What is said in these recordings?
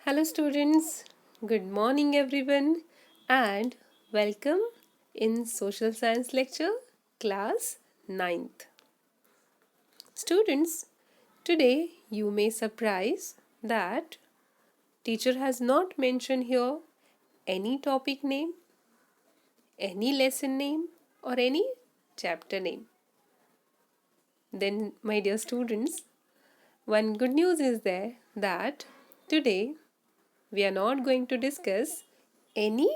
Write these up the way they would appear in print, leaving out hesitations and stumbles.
Hello students, good morning everyone and welcome in Social Science lecture class 9th. Students, today you may surprise that teacher has not mentioned here any topic name, any lesson name or any chapter name. Then my dear students, one good news is there that today we are not going to discuss any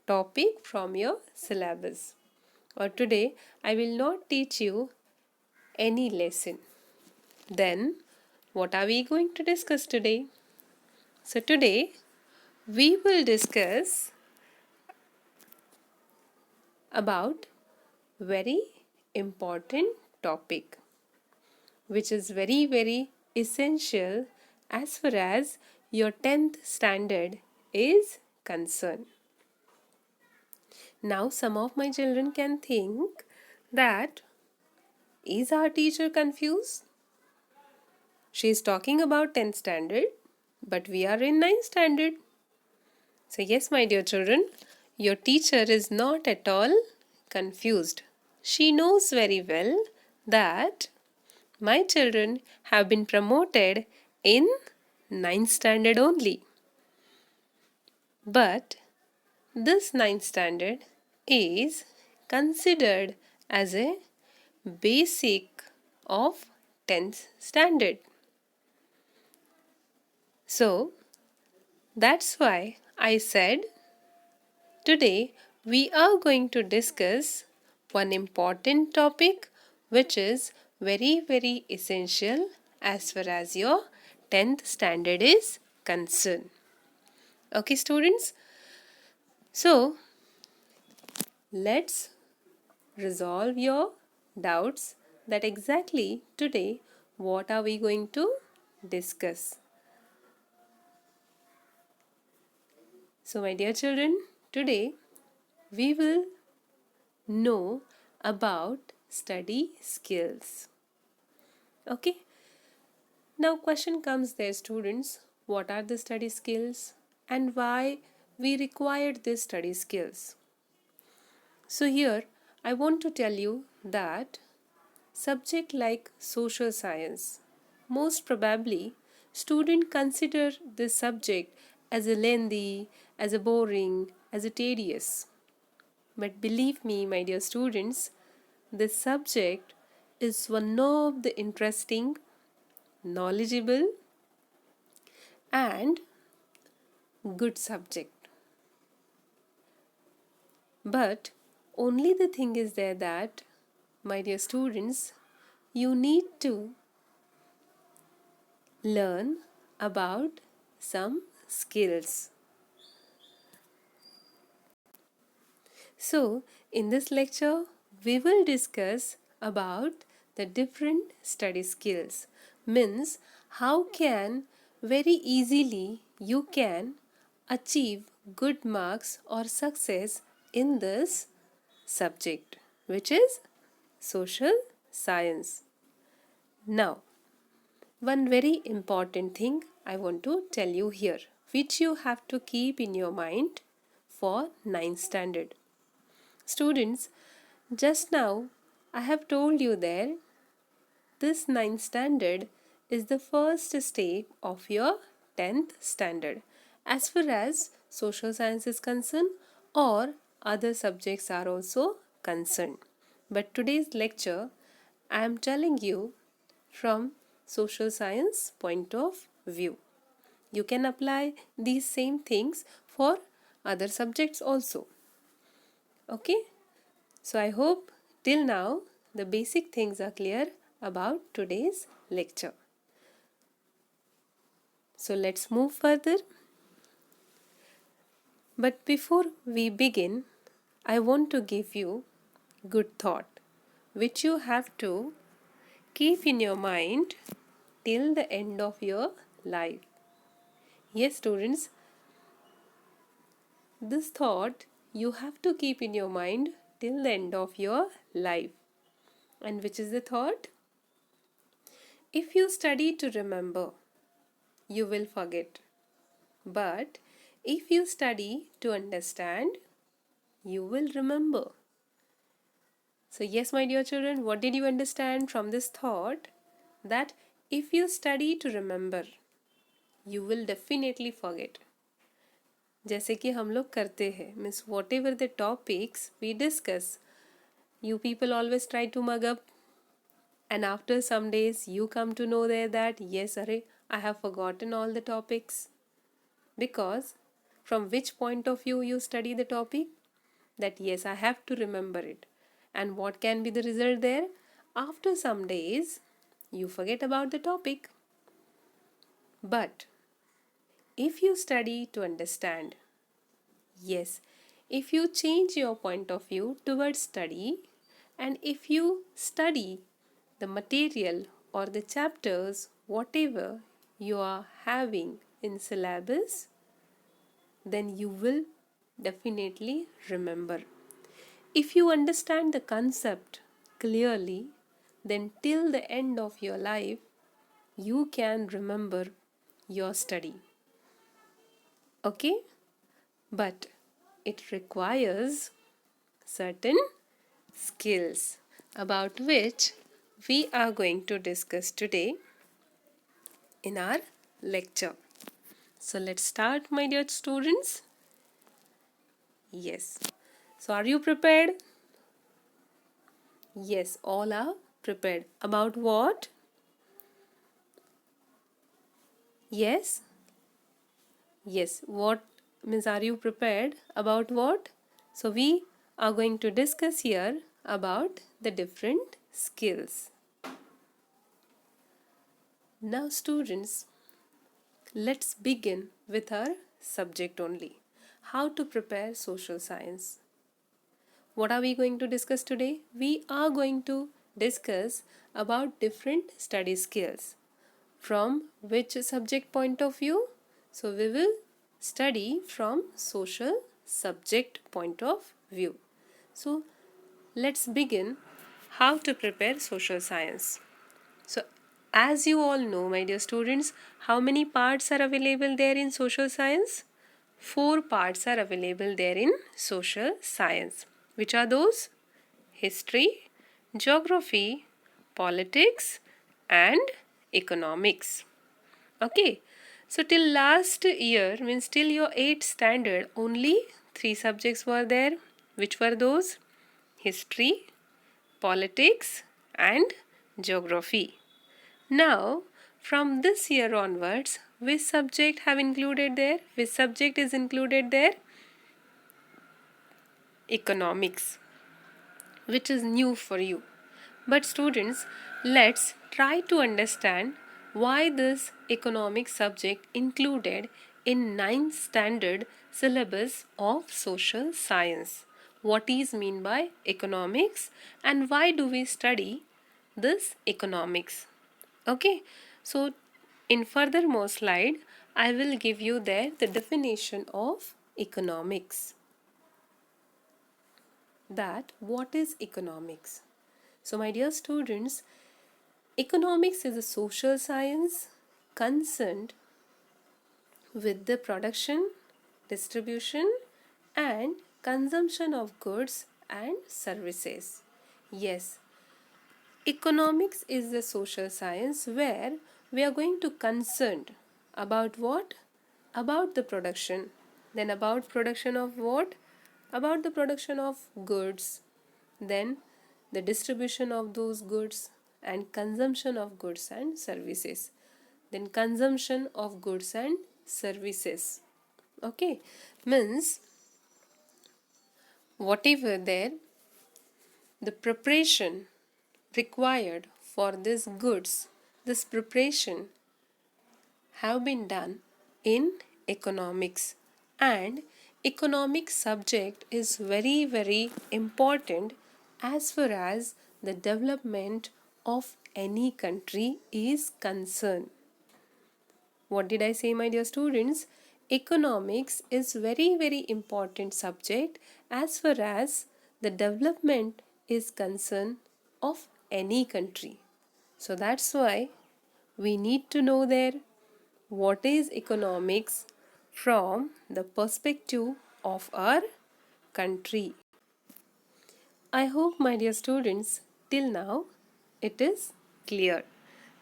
topic from your syllabus. Or today I will not teach you any lesson. Then what are we going to discuss today? So today we will discuss about very important topic which is very essential as far as your 10th standard is concerned. Now some of my children can think that is our teacher confused? She is talking about 10th standard, but we are in 9th standard. So yes, my dear children, your teacher is not at all confused. She knows very well that my children have been promoted in 9th standard only. But this 9th standard is considered as a basic of 10th standard. So, that's why I said today we are going to discuss one important topic which is very essential as far as your 10th standard is concerned. Okay, students? So, let's resolve your doubts that exactly today what are we going to discuss. So my dear children, today we will know about study skills. Okay? Now question comes there students, what are the study skills and why we required these study skills? So here I want to tell you that subject like social science, most probably student consider this subject as a lengthy, as a boring, as a tedious. But believe me, my dear students, this subject is one of the interesting, knowledgeable and good subject. But only the thing is there that, my dear students, you need to learn about some skills. So, in this lecture, we will discuss about the different study skills. Means, how can very easily you can achieve good marks or success in this subject, which is social science. Now, one very important thing I want to tell you here, which you have to keep in your mind for 9th standard. Students, just now I have told you there this 9th standard is the first step of your 10th standard as far as social science is concerned or other subjects are also concerned. But today's lecture I am telling you from social science point of view. You can apply these same things for other subjects also. Okay? So I hope till now the basic things are clear about today's lecture. So let's move further. But before we begin, I want to give you good thought which you have to keep in your mind till the end of your life. Yes, students, this thought you have to keep in your mind till the end of your life. And which is the thought? If you study to remember, you will forget. But if you study to understand, you will remember. So, yes, my dear children, what did you understand from this thought? That if you study to remember, you will definitely forget. जैसे कि हम लोग करते हैं, means whatever the topics we discuss, you people always try to mug up, and after some days you come to know there that yes, array, I have forgotten all the topics. Because from which point of view you study the topic? That yes, I have to remember it. And what can be the result there? After some days, you forget about the topic. But if you study to understand, yes, if you change your point of view towards study, and if you study the material or the chapters, whatever you are having in syllabus, then you will definitely remember. If you understand the concept clearly, then till the end of your life, you can remember your study. Okay? But it requires certain skills about which we are going to discuss today in our lecture. So let's start, my dear students. Yes. So are you prepared? Yes, all are prepared. About what? Yes? Yes. What means, are you prepared? About what? So we are going to discuss here about the different skills. Now students, let's begin with our subject only. How to prepare social science. What are we going to discuss today? We are going to discuss about different study skills. From which subject point of view? So we will study from social subject point of view. So let's begin how to prepare social science. So as you all know, my dear students, how many parts are available there in social science? 4 parts are available there in social science. Which are those? History, geography, politics, and economics. Okay, so till last year, means till your 8th standard, only 3 subjects were there. Which were those? History, politics, and geography. Now, from this year onwards, which subject have included there? Which subject is included there? Economics, which is new for you. But students, let's try to understand why this economic subject included in 9th standard syllabus of social science. What is mean by economics and why do we study this economics? Okay, so in furthermore slide, I will give you there the definition of economics. That what is economics? So my dear students, economics is a social science concerned with the production, distribution, and consumption of goods and services. Yes, economics is the social science where we are going to concerned about what? About the production. Then about production of what? About the production of goods. Then the distribution of those goods and consumption of goods and services. Then consumption of goods and services. Okay, means whatever there, the preparation required for these goods, this preparation have been done in economics, and economic subject is very important as far as the development of any country is concerned. What did I say, my dear students? Economics is very important subject as far as the development is concerned of any country. So that's why we need to know there what is economics from the perspective of our country. I hope, my dear students, till now it is clear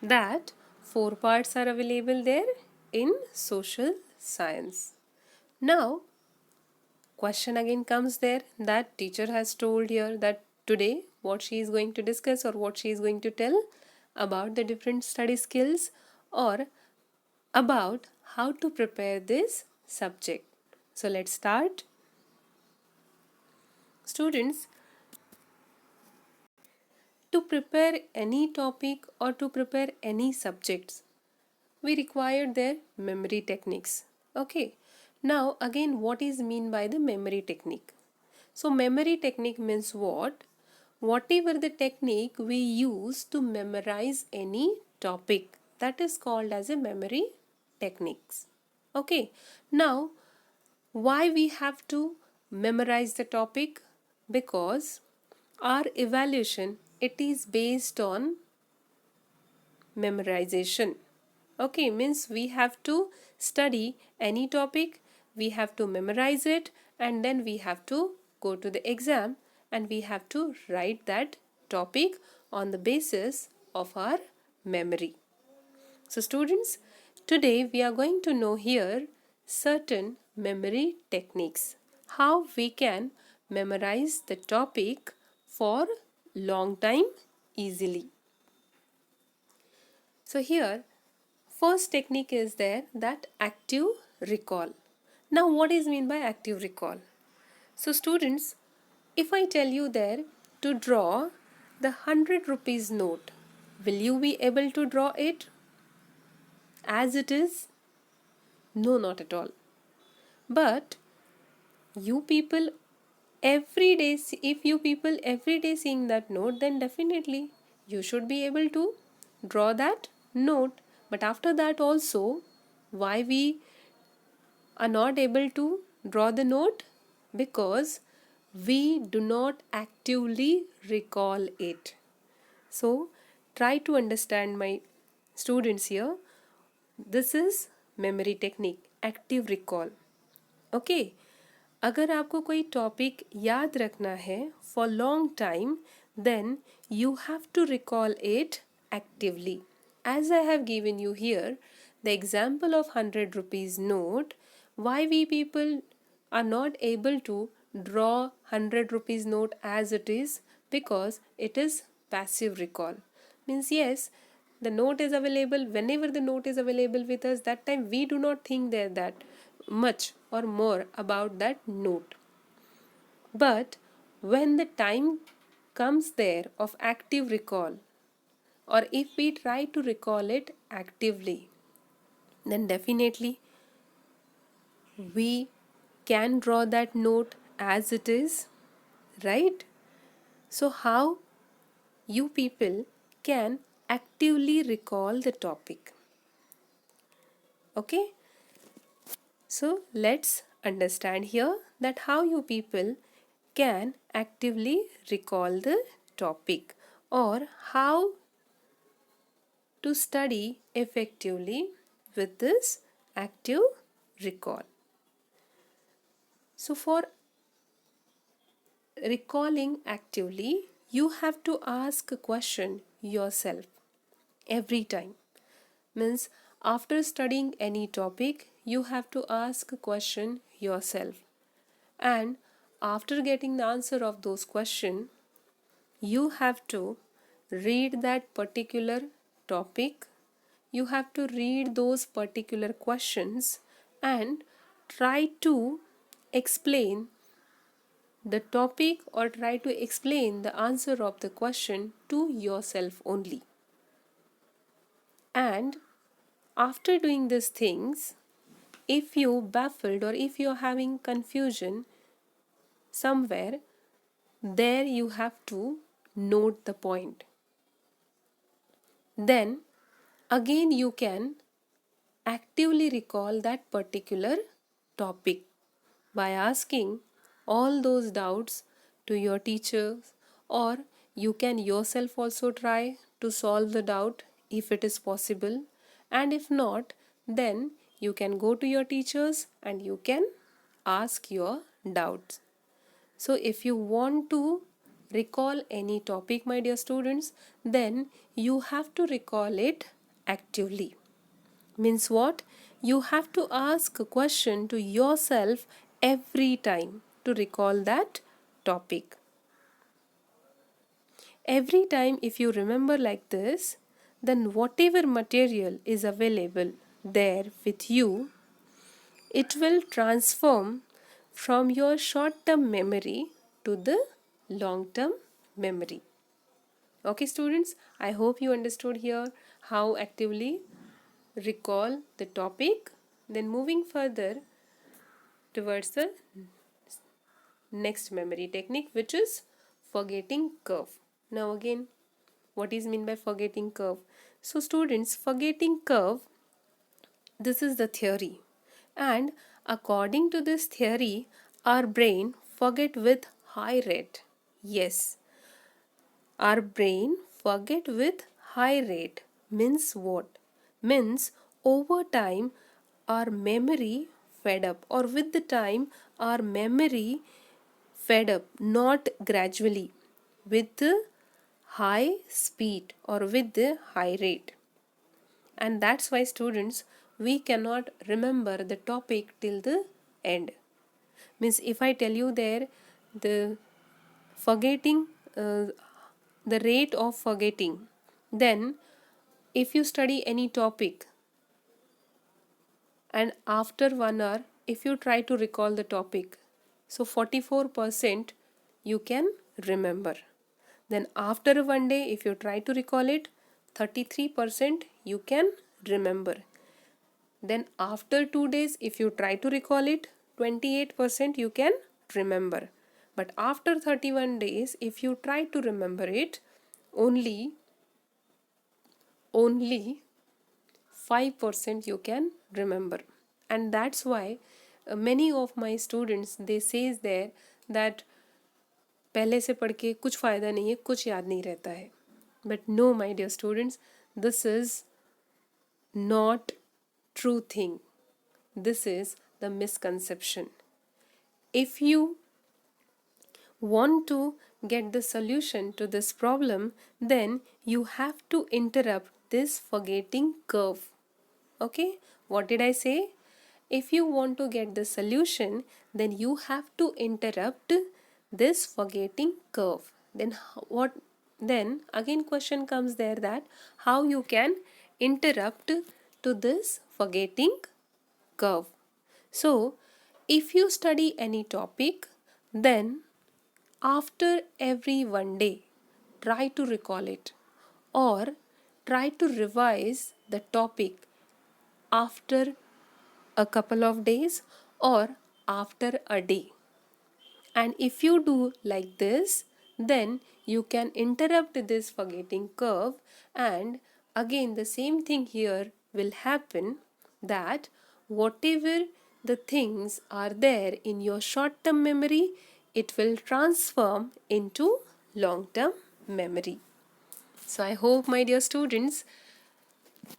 that four parts are available there in social science. Now, question again comes there that teacher has told here that today what she is going to discuss or what she is going to tell about the different study skills or about how to prepare this subject. So let's start. Students, to prepare any topic or to prepare any subjects, we require their memory techniques. Okay. Now again, what is mean by the memory technique? So memory technique means what? Whatever the technique we use to memorize any topic, that is called as a memory techniques. Okay. Now why we have to memorize the topic? Because our evaluation, it is based on memorization. Okay, means we have to study any topic, we have to memorize it, and then we have to go to the exam and we have to write that topic on the basis of our memory. So students, today we are going to know here certain memory techniques. How we can memorize the topic for long time easily. So here, first technique is there, that active recall. Now what is mean by active recall? So students, if I tell you there to draw the 100 rupees note, will you be able to draw it as it is? No, not at all. But you people every day, if you people every day seeing that note, then definitely you should be able to draw that note. But after that also, why we are not able to draw the note? Because we do not actively recall it. So try to understand, my students, here. This is memory technique, active recall. Okay अगर आपको कोई topic याद रखना है for long time, then you have to recall it actively. As I have given you here the example of 100 rupees note, why we people are not able to draw 100 rupees note as it is? Because it is passive recall. Means yes, the note is available. Whenever the note is available with us, that time we do not think there that much or more about that note. But when the time comes there of active recall, or if we try to recall it actively, then definitely we can draw that note as it is, right? So how you people can actively recall the topic? Okay, so let's understand here that how you people can actively recall the topic, or how to study effectively with this active recall. So for recalling actively, you have to ask a question yourself every time. Means after studying any topic, you have to ask a question yourself, and after getting the answer of those questions, you have to read that particular topic, you have to read those particular questions and try to explain the topic or try to explain the answer of the question to yourself only. And after doing these things, if you baffled or if you're having confusion somewhere, there you have to note the point. Then again you can actively recall that particular topic by asking all those doubts to your teachers, or you can yourself also try to solve the doubt if it is possible, and if not, then you can go to your teachers and you can ask your doubts. So if you want to recall any topic, my dear students, then you have to recall it actively. Means what? You have to ask a question to yourself every time to recall that topic. Every time if you remember like this, then whatever material is available there with you, it will transform from your short-term memory to the long-term memory. Okay, students, I hope you understood here how actively recall the topic. Then moving further towards the next memory technique, which is forgetting curve. Now again, what is meant by forgetting curve? So students, forgetting curve, this is the theory, and according to this theory our brain forget with high rate. Yes, our brain forget with high rate. Means what? Means over time our memory fed up, or with the time our memory fed up, not gradually, with the high speed or with the high rate. And that's why students, we cannot remember the topic till the end. Means if I tell you there the forgetting, the rate of forgetting, then if you study any topic and after 1 hour if you try to recall the topic, so 44% you can remember. Then after one day if you try to recall it, 33% you can remember. Then after 2 days if you try to recall it, 28% you can remember. But after 31 days if you try to remember it, only 5% you can remember. And that's why many of my students, they says there that पहले से पढ़ के कुछ फ़ायदा नहीं है, कुछ याद नहीं रहता है. But no, my dear students, this is not true thing. This is the misconception. If you want to get the solution to this problem, then you have to interrupt this forgetting curve. Okay, what did I say? If you want to get the solution, then you have to interrupt this forgetting curve. Then what? Then again question comes there that how you can interrupt to this forgetting curve. So if you study any topic, then after every one day try to recall it, or try to revise the topic after a couple of days or after a day. And if you do like this, then you can interrupt this forgetting curve, and again the same thing here will happen, that whatever the things are there in your short term memory, it will transform into long term memory. So I hope, my dear students,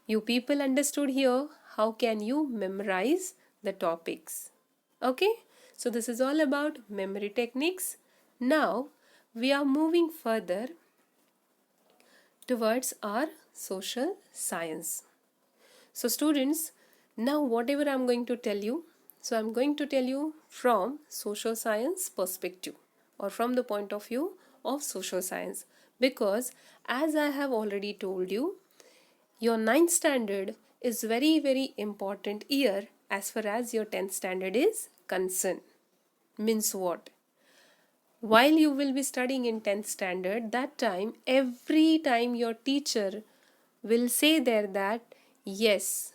you people understood here how can you memorize the topics. Okay, so this is all about memory techniques. Now we are moving further towards our social science. So students, now whatever I'm going to tell you, so I'm going to tell you from social science perspective, or from the point of view of social science, because as I have already told you, your 9th standard is very important year as far as your 10th standard is concerned. Means what? While you will be studying in 10th standard, that time every time your teacher will say there that yes,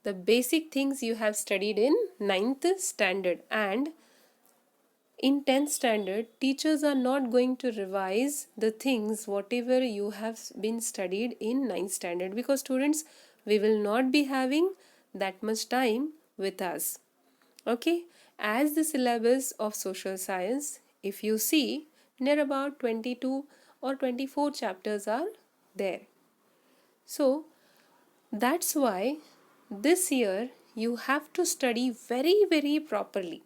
the basic things you have studied in 9th standard, and in 10th standard teachers are not going to revise the things whatever you have been studied in 9th standard, because students, we will not be having that much time with us. Okay, as the syllabus of social science, if you see, near about 22 or 24 chapters are there. So that's why this year you have to study very properly.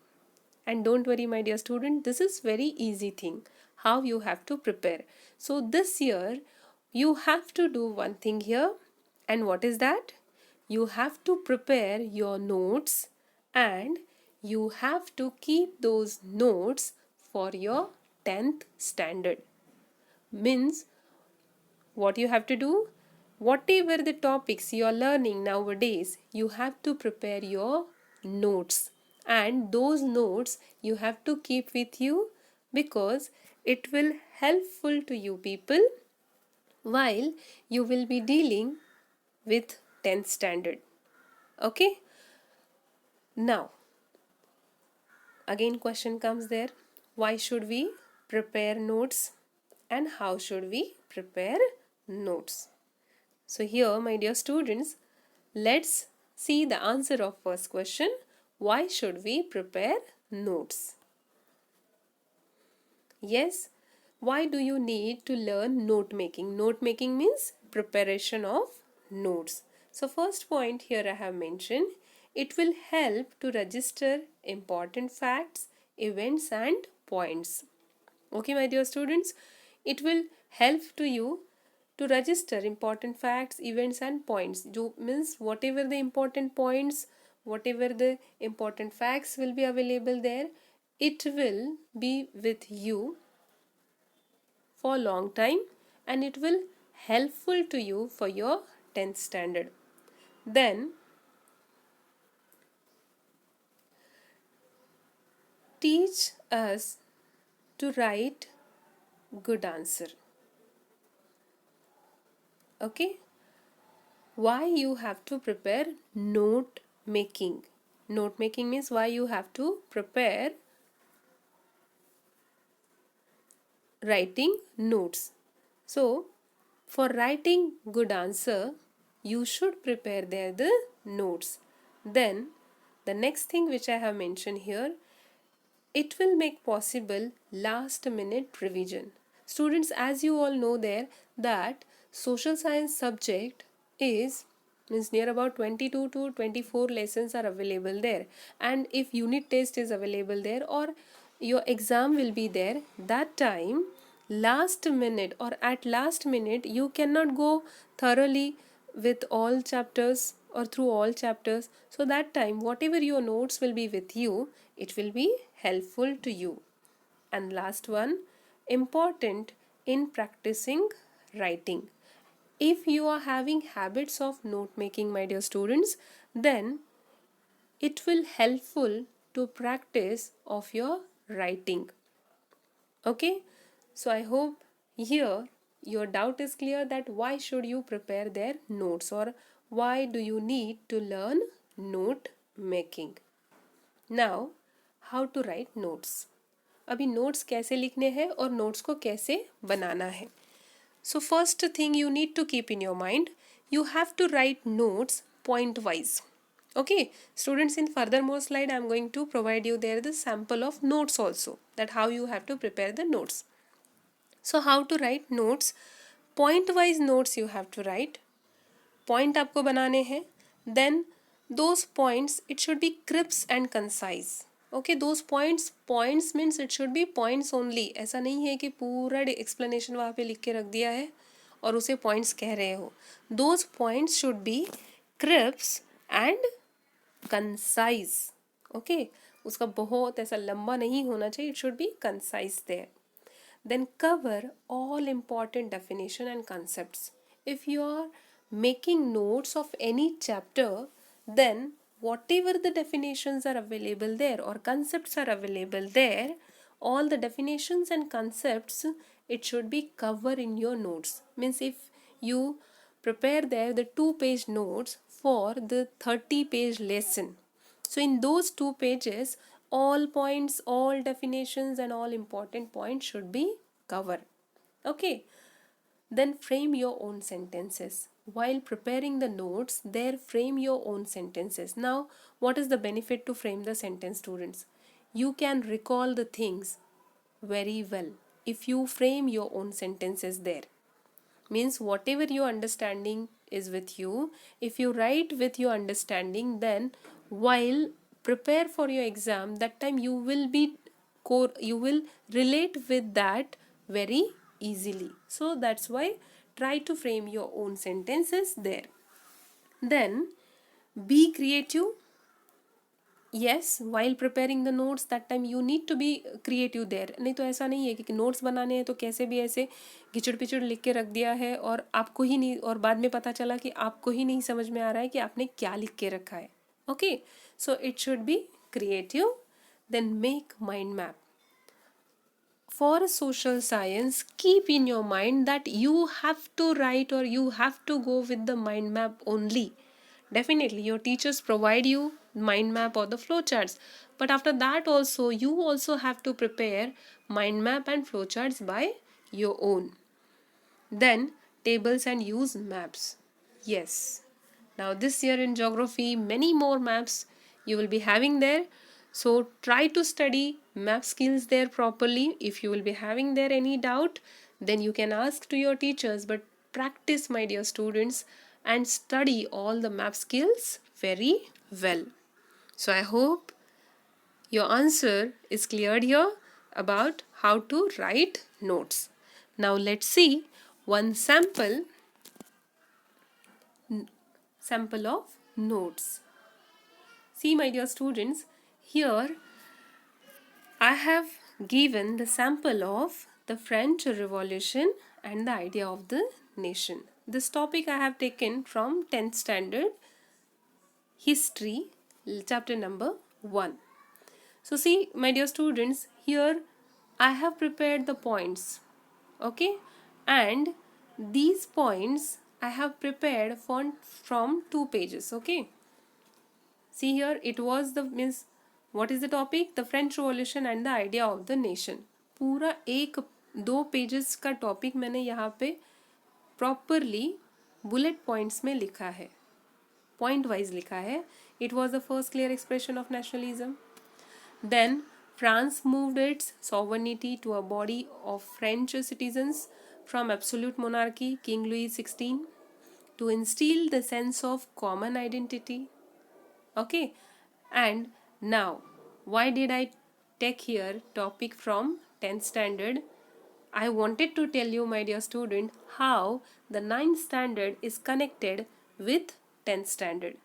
And don't worry, my dear student, this is very easy thing how you have to prepare. So this year you have to do one thing here, and what is that? You have to prepare your notes, and you have to keep those notes for your 10th standard. Means what you have to do? Whatever the topics you are learning nowadays, you have to prepare your notes, and those notes you have to keep with you, because it will helpful to you people while you will be dealing with 10th standard. Okay, now again question comes there, why should we prepare notes and how should we prepare notes? So here, my dear students, let's see the answer of first question. Why should we prepare notes? Yes, why do you need to learn note making? Note making means preparation of notes. So first point here I have mentioned, it will help to register important facts, events and points. Okay, my dear students, it will help to you to register important facts, events and points. Do means whatever the important points, whatever the important facts will be available there, it will be with you for a long time, and it will helpful to you for your 10th standard. Then teach us to write good answer. Okay, why you have to prepare note making? Note making means why you have to prepare writing notes. So for writing good answer, you should prepare there the notes. Then the next thing which I have mentioned here, it will make possible last minute revision. Students, as you all know there, that social science subject is means near about 22 to 24 lessons are available there, and if unit test is available there or your exam will be there, that time last minute or at last minute you cannot go thoroughly with all chapters or through all chapters. So that time whatever your notes will be with you, it will be helpful to you. And last one, important in practicing writing. If you are having habits of note making, my dear students, then it will helpful to practice of your writing. Okay, so I hope here your doubt is clear that why should you prepare their notes, or why do you need to learn note making. Now, how to write notes. अभी notes कैसे लिखने हैं और notes को कैसे बनाना है. So first thing you need to keep in your mind, you have to write notes point wise. Okay, students, in furthermore slide I am going to provide you there the sample of notes also, that how you have to prepare the notes. So how to write notes? Point wise notes you have to write. Point आपको बनाने हैं. Then those points, it should be crisp and concise. Okay, those points means it should be points only. ऐसा नहीं है कि पूरा explanation वहाँ पे लिख के रख दिया है और उसे points कह रहे हो. Those points should be crisp and concise. Okay, उसका बहुत ऐसा लंबा नहीं होना चाहिए. It should be concise there. Then cover all important definition and concepts. If you are making notes of any chapter, then whatever the definitions are available there or concepts are available there, all the definitions and concepts, it should be covered in your notes. Means if you prepare there the 2-page notes for the 30-page lesson, so in those 2 pages, all points, all definitions and all important points should be covered. Okay. Then frame your own sentences. While preparing the notes, there frame your own sentences. Now, what is the benefit to frame the sentence, students? You can recall the things very well if you frame your own sentences there. Means whatever your understanding is with you, if you write with your understanding, then while prepare for your exam, that time you will be you will relate with that very easily. So that's why try to frame your own sentences there. Then be creative. Yes, while preparing the notes, that time you need to be creative there. नहीं तो ऐसा नहीं है कि notes बनाने हैं तो कैसे भी ऐसे घिचड़ पिचड़ लिख के रख दिया है और आपको ही नहीं, और बाद में पता चला कि आपको ही नहीं समझ में आ रहा है कि आपने क्या लिख के रखा है. Okay, so it should be creative. Then make mind map. For social science, keep in your mind that you have to write or you have to go with the mind map only. Definitely your teachers provide you mind map or the flowcharts, but after that also you also have to prepare mind map and flowcharts by your own. Then tables and use maps. Yes. Now this year in geography, many more maps you will be having there. So try to study map skills there properly. If you will be having there any doubt, then you can ask to your teachers. But practice, my dear students, and study all the map skills very well. So I hope your answer is cleared here about how to write notes. Now let's see one sample of notes. See, my dear students, here I have given the sample of the French Revolution and the idea of the nation. This topic I have taken from 10th standard history, chapter number 1. So see, my dear students, here I have prepared the points, okay, and these points I have prepared from 2 pages, okay. See here, it was the means, what is the topic? The French Revolution and the idea of the nation. पूरा 1-2 pages का topic मैंने यहाँ पे properly bullet points में लिखा है, point wise लिखा है. It was the first clear expression of nationalism. Then France moved its sovereignty to a body of French citizens from absolute monarchy, King Louis XVI, to instill the sense of common identity. Okay, and now why did I take here topic from 10th standard? I wanted to tell you, my dear student, how the 9th standard is connected with 10th standard.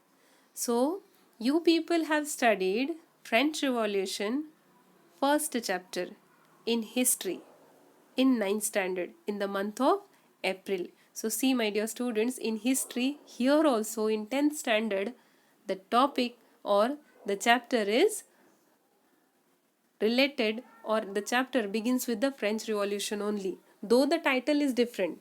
So you people have studied French Revolution first chapter in history in 9th standard in the month of April. So see, my dear students, in history here also in 10th standard the topic or the chapter is related, or the chapter begins with the French Revolution only, though the title is different.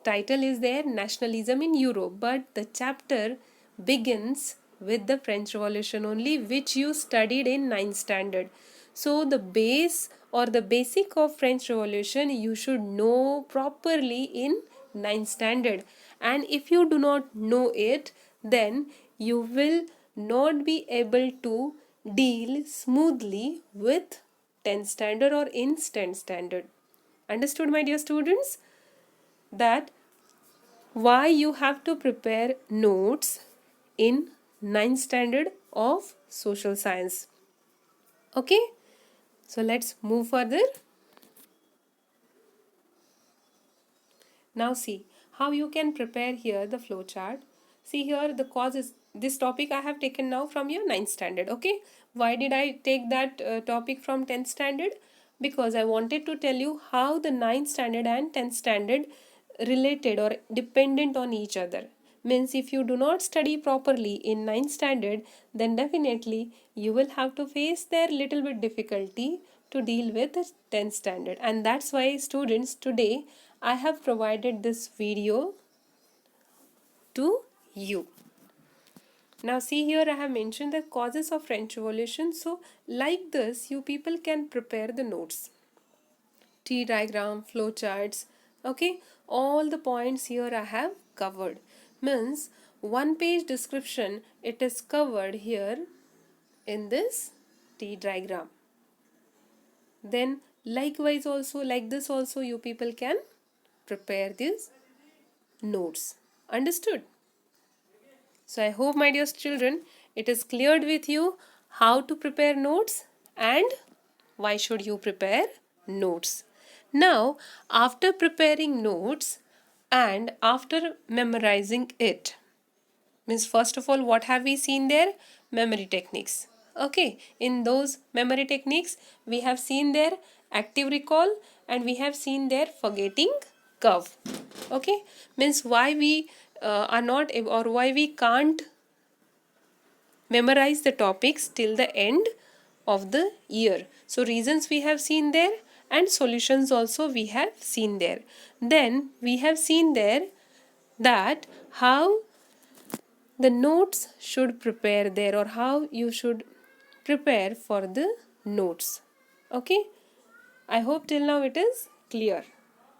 Title is there, Nationalism in Europe, but the chapter begins with the French Revolution only, which you studied in 9th standard. So the base or the basic of French Revolution you should know properly in 9th standard, and if you do not know it, then you will not be able to deal smoothly with 10th standard or in 10th standard. Understood, my dear students, that why you have to prepare notes in 9th standard of social science. Okay, so let's move further. Now see how you can prepare here the flow chart. See here the causes. This topic I have taken now from your 9th standard. Okay, why did I take that topic from 10th standard? Because I wanted to tell you how the 9th standard and 10th standard related or dependent on each other. Means if you do not study properly in 9th standard, then definitely you will have to face their little bit difficulty to deal with the 10th standard. And that's why, students, today I have provided this video to you. Now see here, I have mentioned the causes of French Revolution. So like this you people can prepare the notes, T diagram, flow charts. Okay, all the points here I have covered. Means 1 page description it is covered here in this T diagram. Then likewise also, like this also you people can prepare these notes. Understood? So I hope, my dear children, it is cleared with you how to prepare notes and why should you prepare notes. Now, after preparing notes and after memorizing it, means first of all, what have we seen there? Memory techniques. Okay, in those memory techniques, we have seen their active recall and we have seen their forgetting curve. Okay, means why we are not or why we can't memorize the topics till the end of the year. So reasons we have seen there and solutions also we have seen there. Then we have seen there that how the notes should prepare there or how you should prepare for the notes. Okay, I hope till now it is clear.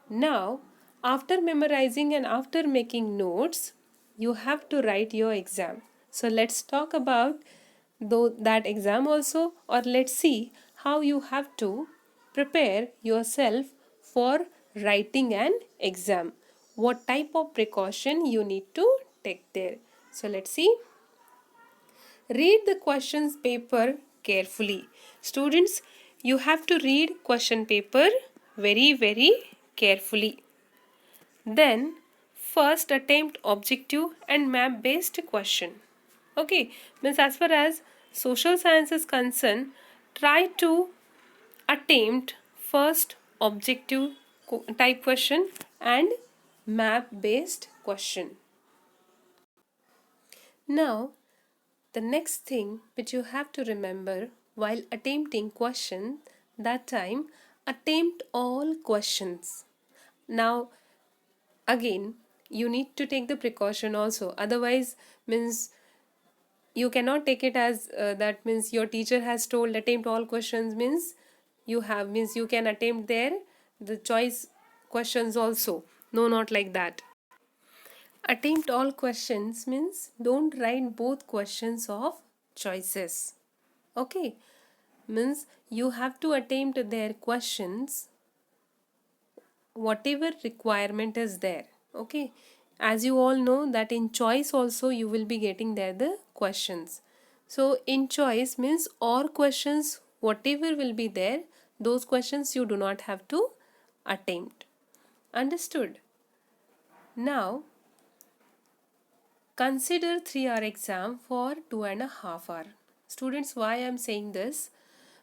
Now, after memorizing and after making notes, you have to write your exam. So let's talk about that exam also, or let's see how you have to prepare yourself for writing an exam. What type of precaution you need to take there. So let's see. Read the questions paper carefully. Students, you have to read question paper very carefully. Then, first attempt objective and map based question. Okay, means as far as social science is concerned, try to attempt first objective type question and map based question. Now, the next thing which you have to remember while attempting question, that time attempt all questions. Now again you need to take the precaution also, otherwise means you cannot take it as that means your teacher has told attempt all questions means you can attempt there the choice questions also. No, not like that. Attempt all questions means don't write both questions of choices. Okay, means you have to attempt their questions whatever requirement is there. Okay, as you all know that in choice also you will be getting there the questions. So in choice means or questions whatever will be there, those questions you do not have to attempt. Understood? Now consider 3-hour exam for 2.5 hours. Students, why I am saying this?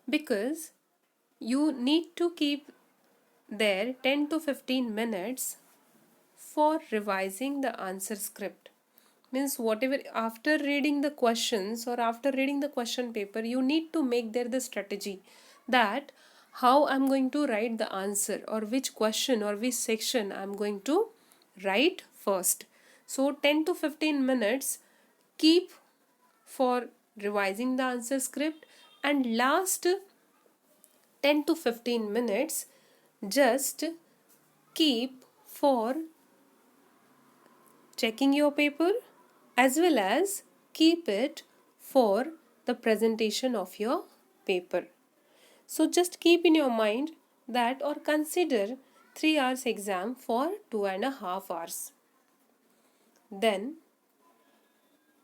Because you need to keep there 10 to 15 minutes for revising the answer script. Means whatever after reading the questions or after reading the question paper, you need to make there the strategy that how I'm going to write the answer or which question or which section I'm going to write first. So 10 to 15 minutes keep for revising the answer script, and last 10 to 15 minutes just keep for checking your paper as well as keep it for the presentation of your paper. So just keep in your mind that or consider 3 hours exam for 2.5 hours. Then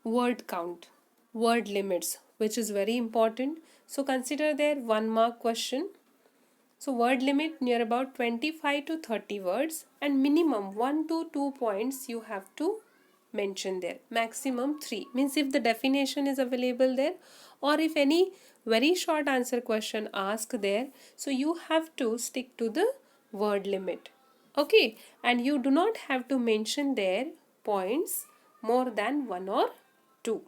word count, word limits, which is very important. So consider there 1 mark question. So word limit near about 25 to 30 words and minimum 1 to 2 points you have to mention there. Maximum 3 means if the definition is available there or if any very short answer question asked there, so you have to stick to the word limit. Okay, and you do not have to mention there points more than 1 or 2.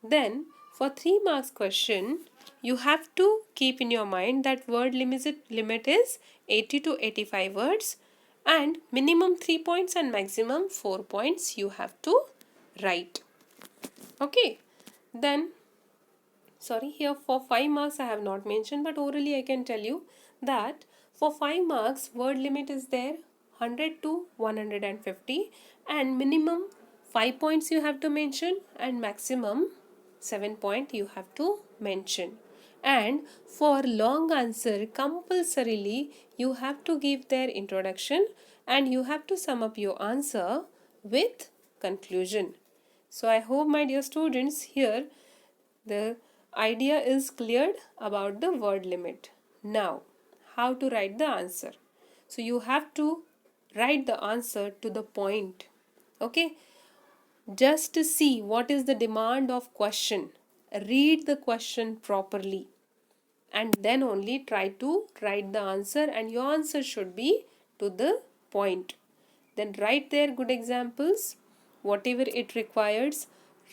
Then for 3 marks question, you have to keep in your mind that word limit is 80 to 85 words and minimum 3 points and maximum 4 points you have to write. Okay, then sorry, here for 5 marks I have not mentioned, but orally I can tell you that for 5 marks word limit is there 100 to 150 and minimum 5 points you have to mention and maximum 7 point you have to mention. And for long answer compulsorily you have to give their introduction and you have to sum up your answer with conclusion. So I hope my dear students here the idea is cleared about the word limit. Now, how to write the answer? So you have to write the answer to the point. Okay? Just to see what is the demand of question. Read the question properly and then only try to write the answer, and your answer should be to the point. Then write there good examples, whatever it requires.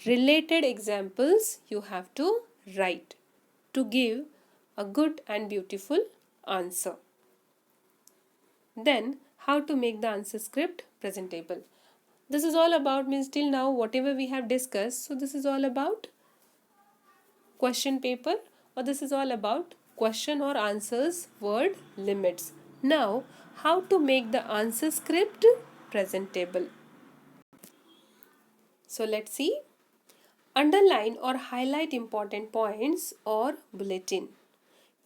Related examples you have to write to give a good and beautiful answer. Then how to make the answer script presentable. This is all about, means till now whatever we have discussed, so this is all about question paper, or this is all about question or answers word limits. Now how to make the answer script presentable. So let's see. Underline or highlight important points or bulletin.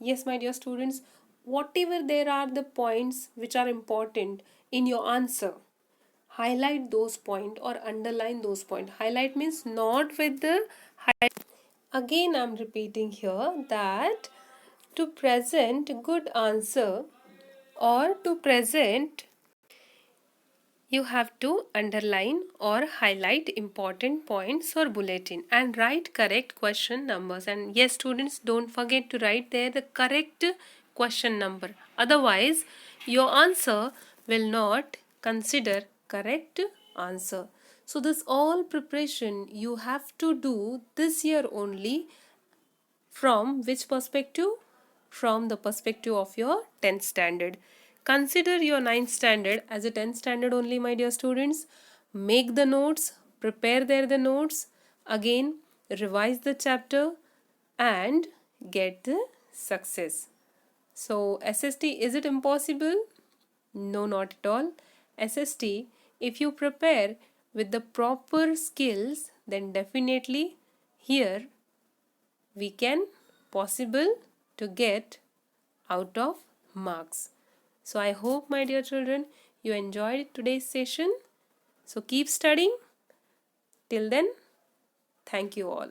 Yes, my dear students, whatever there are the points which are important in your answer, highlight those points or underline those points. Highlight means not with the again I'm repeating here that to present good answer or to present, you have to underline or highlight important points or bulletin and write correct question numbers. And yes, students, don't forget to write there the correct question number. Otherwise, your answer will not consider correct answer. So this all preparation you have to do this year only. From which perspective? From the perspective of your 10th standard. Consider your 9th standard as a 10th standard only, my dear students. Make the notes, prepare there the notes, again revise the chapter and get the success. So SST, is it impossible? No, not at all. SST, if you prepare with the proper skills, then definitely here we can possible to get out of marks. So I hope, my dear children, you enjoyed today's session. So keep studying. Till then, thank you all.